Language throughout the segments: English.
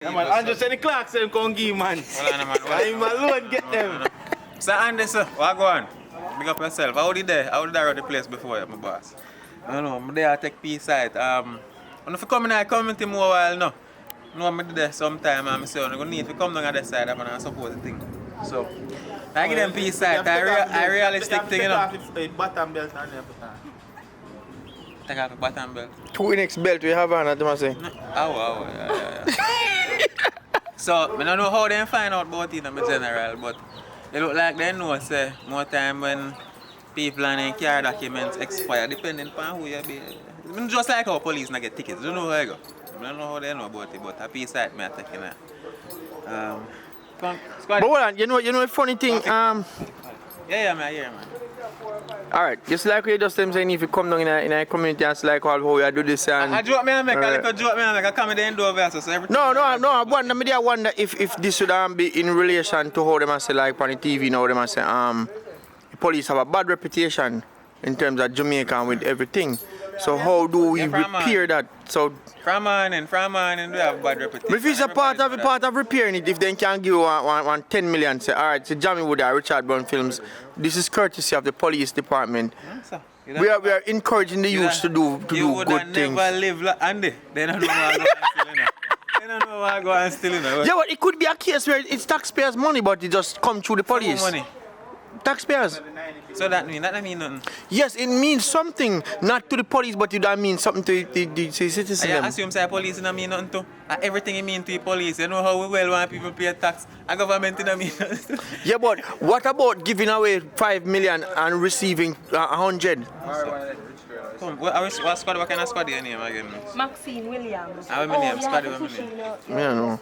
Yeah, man, Andrew said the clock said come give man. Hold on, man. I'm alone get them. So Andy, sir, what go on? Big up yourself. How did I run the place before, my boss? I don't know, I'm there to take peace side. When I come in the community more while now. No, I'm there sometime and I say, I'm going to need to come down on the side and I support the thing. So, I give them peace side. I realistic thing, you know. Bottom belt and everything. Take off the bottom belt. 2 belt we have on at the say. Oh, yeah. So, I don't know how they find out about it in general, but it look like they know, say, more time when people and their car documents expire, depending on who you be. Just like how police not get tickets, I don't know how I go. I don't know how they know about it, but a piece side me taking that. But hold on, you know the funny thing, Yeah, man, yeah, man. Alright, just like we just saying if you come down in a community and like how we do this and I joke me and make a little joke me and make a comedy and do over so everything. No, I wonder if this should be in relation to how they say like on the TV now they say the police have a bad reputation in terms of Jamaica with everything. So how do we repair that? So from on and we have bad reputation. If it's a part of repairing it, if they can give one 10 million, say alright, so Jamie Wood Richard Brown Films, this is courtesy of the police department. We are encouraging the youth to do good things. You would never live like Andy. They don't know what I go and steal, you know. They don't know what I go and steal, you know. Yeah, but it could be a case where it's taxpayers' money, but it just come through the police. Money. Taxpayers. So that mean nothing? Yes, it means something, not to the police, but it means something to the citizens. I assume say police don't mean nothing to. Everything it mean to the police. You know how we well want people pay tax. And government don't mean nothing. Yeah, but what about giving away 5 million and receiving 100? Come, what squad? What kind of squad your name again? Maxine Williams. How many names? Squad your name? I know.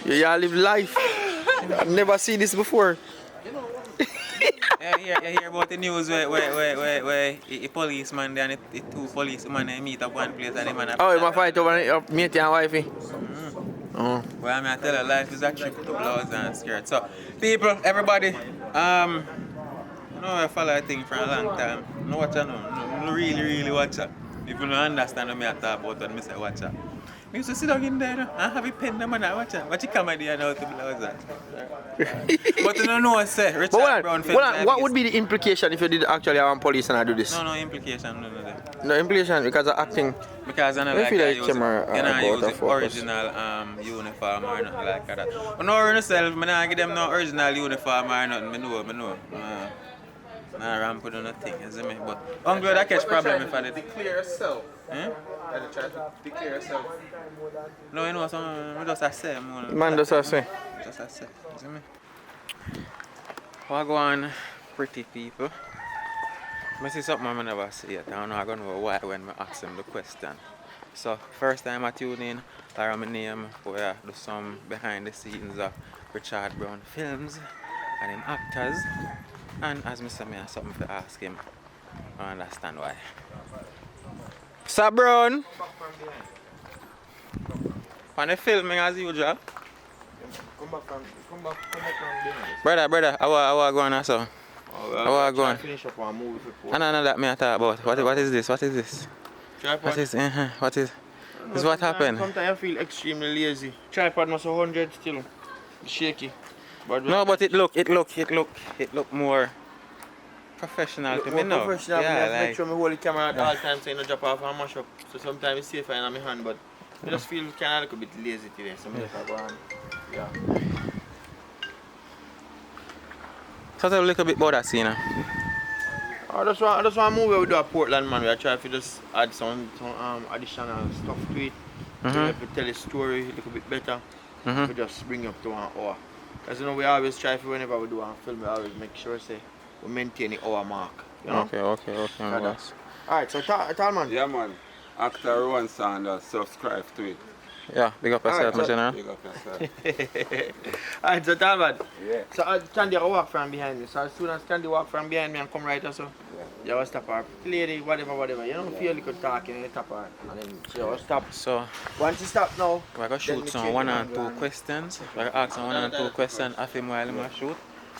You live life. I've never seen this before. You hear about the news where a policeman and the two policemen they meet up one place and the man. Oh, you might fight over mate and wifey. Oh. Well, I tell you, life is a trip to blouse and skirts. So, people, everybody, I know I follow a thing for a long time. No watch it, no really watch it. If you don't understand what I talk about when I say watch it. I used to sit down in there and have a pen and watch it. Watch it comedy and how to blouse that. But you don't know what I say. Richard Brown Films. What would be the implication if you did actually have one police and I do this? No implication. No implication because of acting. Because I know like I use the original uniform or nothing like that. But no yourself, I don't give them no original uniform or nothing. I know. Nah, ramp with nothing, you see me? But I'm glad I catch problem if I did. Declare yourself. Try to declare yourself. No, you know, I just say. Man just say. Just say, you see me? What go on, pretty people? I see something I never see yet. I don't know, I don't know why when I ask them the question. So, first time I tune in, I have my name where I do some behind the scenes of Richard Brown Films and them actors. And as I say, I have something to ask him. I understand why. Sir Brown? On the filming as usual? Come back from behind. Brother, how are you going now, sir? How are you going? Finish up one movie before. No, that me I talk about. What is this? What is this? Tripod. What is this? What happened? Sometimes I feel extremely lazy. Tripod must 100 still. Shaky. But it look more professional to me now. Professional. Yeah, I make sure I hold the camera at all times so I don't drop off and mash up. So sometimes it's safer in my hand, but I just feel kind of a bit lazy today. So I go on. Yeah. So tell a little bit about that scene. I just want to move we do a Portland, man. We try to just add some additional stuff to it. To tell a story a little bit better. We just bring it up to 1 hour. Because you know, we always try to, whenever we do a film, we always make sure say we maintain the hour mark. You know? Okay, Alright, so tell man. Yeah, man. Actor Rowan Sanders, subscribe to it. Yeah, big up yourself, my general. Big up yourself. Alright, so tell man. Yeah. So Candy walk from behind me. So as soon as Candy walk from behind me and come right or so, you will stop her. Lady, whatever. You don't feel like talking, you stop her. And then she will stop. So, once you stop now, we're going to shoot some 1 and 2 questions. We're going to ask some 1 and 2 questions of him while he shoot.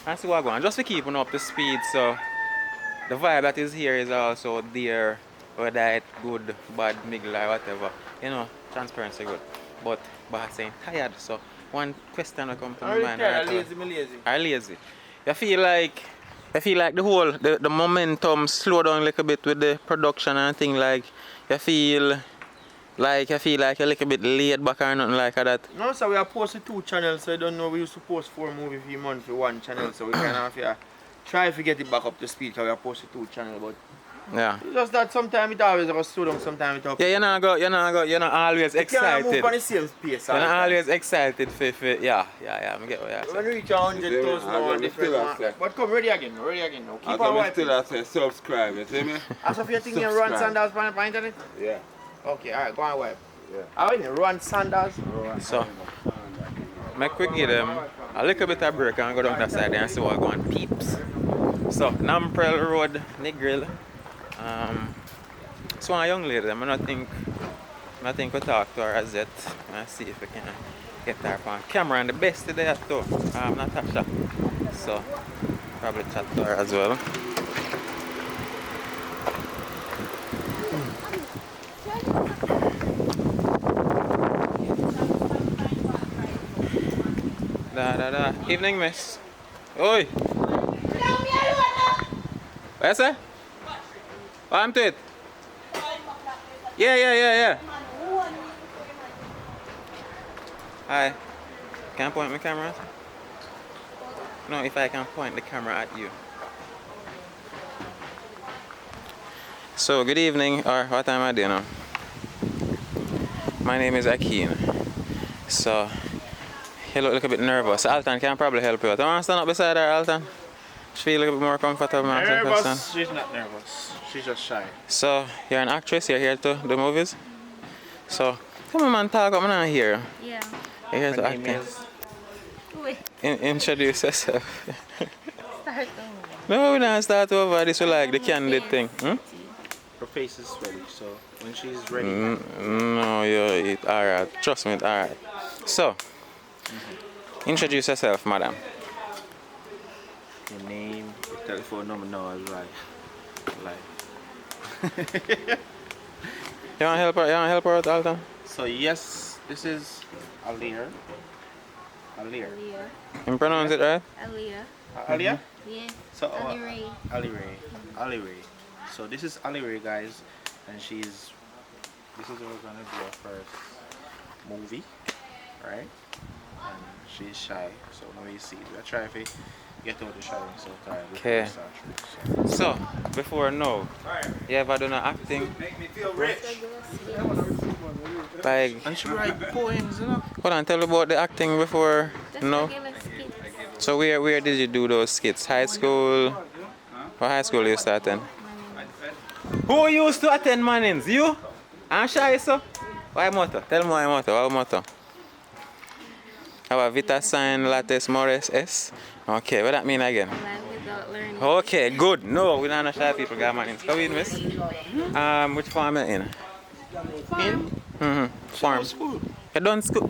And see what going on. Just to keep him up to speed, so the vibe that is here is also there, whether it's good, bad, middle or whatever. You know, transparency good. but boss saying tired. So one question will come to my I'm mind. tired, Right, I'm lazy. are lazy. You feel like the momentum slow down a little bit with the production and thing like you feel like a little bit laid back or nothing like that. No, so we are posting 2 channels, so I don't know. We used to post 4 movies a month for 1 channel, so we kind of try to get it back up to speed because we are posting 2 channels. But Yeah. it's just that sometimes it always goes slow down, sometimes it up. Yeah, you're not always You can't move excited. on the same pace. You're all the not time. always excited for yeah, I get what you're When saying. we reach 100,000 Yeah, now, I'm different still one. upset. But come, ready again now. Keep As on I'm wiping. still at say subscribe, you see me? As of your thing, you run Sanders on the internet? Yeah. Okay, alright, go and wipe. Yeah. I mean, run Sanders. So, make we give them a little bit of break and go down that side there and see what going peeps. So, Namprel Road, Negril. So a young lady, I think we talk to her as yet and see if we can get her on camera. And the best today too, Natasha. So, probably chat to her as well. Evening, miss. Oi! What you say? Oh, I'm to it. Yeah. Hi. Can I point my camera? No, if I can point the camera at you. So, good evening, or what time are you now? My name is Ackeen. So, you look a little bit nervous. Alton can probably help you out. I want to stand up beside her, Alton. She feel a little bit more comfortable. Nervous? She's not nervous. She's just shy. So, you're an actress, you're here to do movies? So, come on man, talk up, I'm not here. Yeah. You're here to My act. name is... Wait, Introduce yourself. start over. No, we don't start over. This is like the candid thing. Hmm? Her face is ready, so when she's ready... No, you're alright. Trust me, it's alright. So, introduce yourself, madam. Your name, your telephone number, no, it's like... You want to help her? You want to help her out, Alton? So yes, this is Alir. Alir. Aaliyah. You pronounce it right? Aaliyah. Alia? Yeah. So Ali Ray. Ali Ray. Ali Ray. So this is Ali Ray, guys, and this is what we're gonna do our first movie, right? And she's shy, so now you see. We're trying to get out the shadow so tired. Okay. So, before no, you ever done an acting? Like, And she write poems, you know? hold on, tell me about the acting before no. So where did you do those skits? High school? What high school you start in? Who used to attend Mannings? You? I'm shy, so? Why motto? Tell me why motto. What motto? Our Vita sign lattice Morris S. Okay, what that mean again? Without learning. Okay, good. No, we don't shy people got Mannings. Come in, miss. Which farm you in? In? Farm. School. You done school?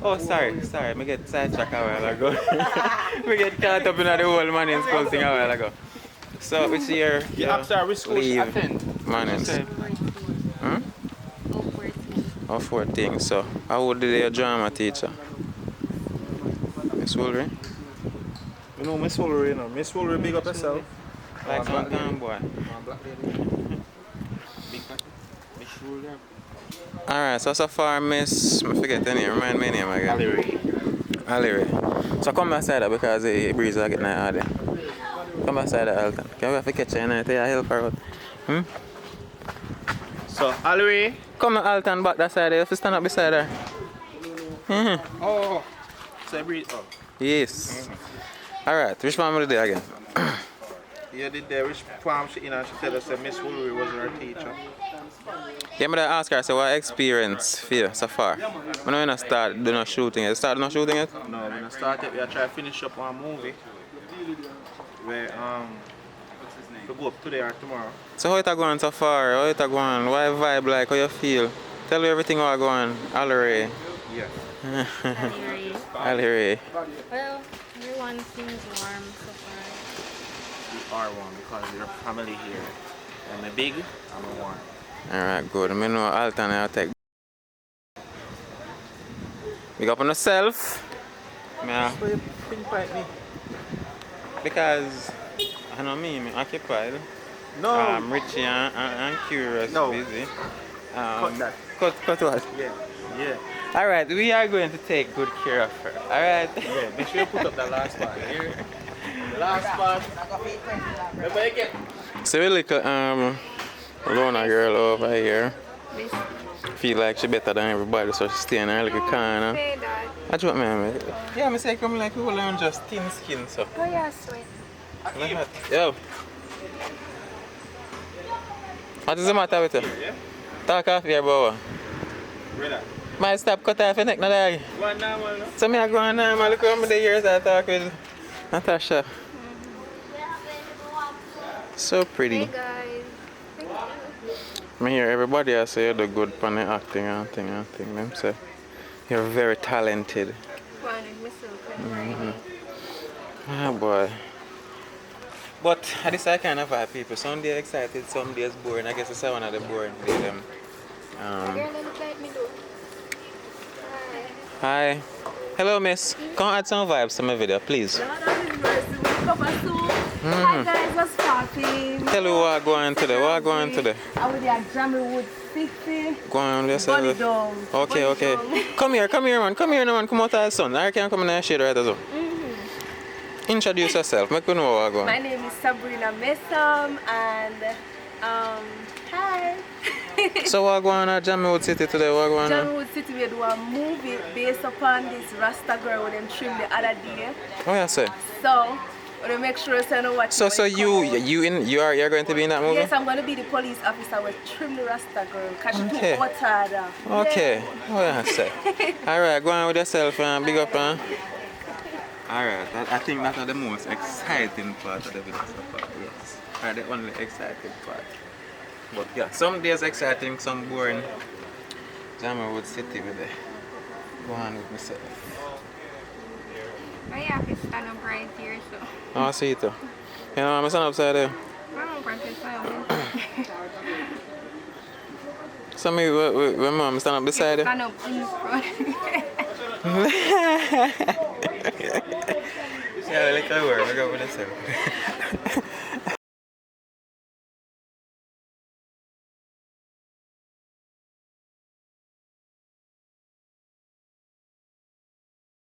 Oh, sorry. Me get sidetracked a while ago. We get caught up in the whole Mannings school thing a while ago. So, which year? You asked her which school she leave attend. Mannings. Hmm? Oh, 14. Oh, 14. So, how old did your drama teacher? Miss Woolery? You know Miss Woolery, you know. Miss Woolery, big up herself. Like some town boy. Miss Woolery. Alright, so far, Miss. I forget the name. Remind me the name again. Ali Ray. Ali Ray. So, come beside her because the breeze will get night out there. Come beside her, Alton. Can we have to catch her and I tell you help her out? Hmm? So, Ali Ray. Come on, Alton, back that side. You have to stand up beside her. Mm-hmm. Oh. So, breathe. Oh. Yes. Alright, which one will do again? You did there, which farm she in and she said us that Miss Woolery wasn't her teacher. Yeah, I'm gonna ask her, so what experience for you so far? When you start doing no shooting it? Start no shooting it? No, when I started, we are trying to finish up one movie. Where, we go up today or tomorrow. So how it going so far? How it going? What vibe like? How you feel? Tell me everything how going. Alright. Yeah. Aaliyah. Alright. Well, everyone seems warm so far. We are one because we're family here. I'm a big, I'm a one. Alright, good. I know Alton I take. Big up on yourself. Yeah. Pinpoint me. Because I know me occupied. No. Richie and curious, No. busy. Cut that. Cut what? Yeah. Alright, we are going to take good care of her. Alright? Yeah, make sure you put up the last part here. The last part. Remember you get. So we look Lona girl over here. Miss. Feel like she better than everybody, so she stay in her little corner. Hey, Dad. That's what man. Yeah, I say come like people learn just thin skin, so. Oh, yeah, sweet. Yo. What is the matter with you? Talk off here, boy. Brother. My stop cut off your neck, no dog. One normal, no? So me I go on now, look how many years I talk with Natasha. So pretty. Hey, guys. Thank you. I hear everybody I say you do good for the acting and thing. Them say you're very talented. Ah boy. But I this I kind of vibe people. Some days excited, some days boring. I guess it's one of the boring days. Girl, look like me, though. Hi. Hello, miss. Come add some vibes to my video, please. Lord have mercy, we come back soon. Hi guys, what's popping? Tell me what going today. What going today? I was at Jammerwood City. Go on, let's Bunny down. Okay, Bunny okay. down. Come here, man. Come here, man. Come out of the sun. I can come in the shade right as well. Introduce yourself. Make you know what going. My name is Sabrina Mesam and hi. So what going on at Jammerwood City today? What going on? Jammerwood City we do a movie based upon this Rasta girl with them trim the other day. Oh yeah, say. So we make sure you watch. So you're going to be in that movie? Yes, I'm going to be the police officer with trim the Rasta girl because she Okay. too watered. Okay. Oh yeah, say. Alright, go on with yourself and big up Alright, I think that's the most exciting part of the video so far, yes. Or the only exciting part. But yeah, some days exciting, some boring. Jammerwood City with it. Go on with myself. I have to stand up right here, so. Oh, I see it too. You know, I'm standing upside there. I don't practice So me, when mom stand up beside you. stand up in front. Yeah, like I work, I go with myself.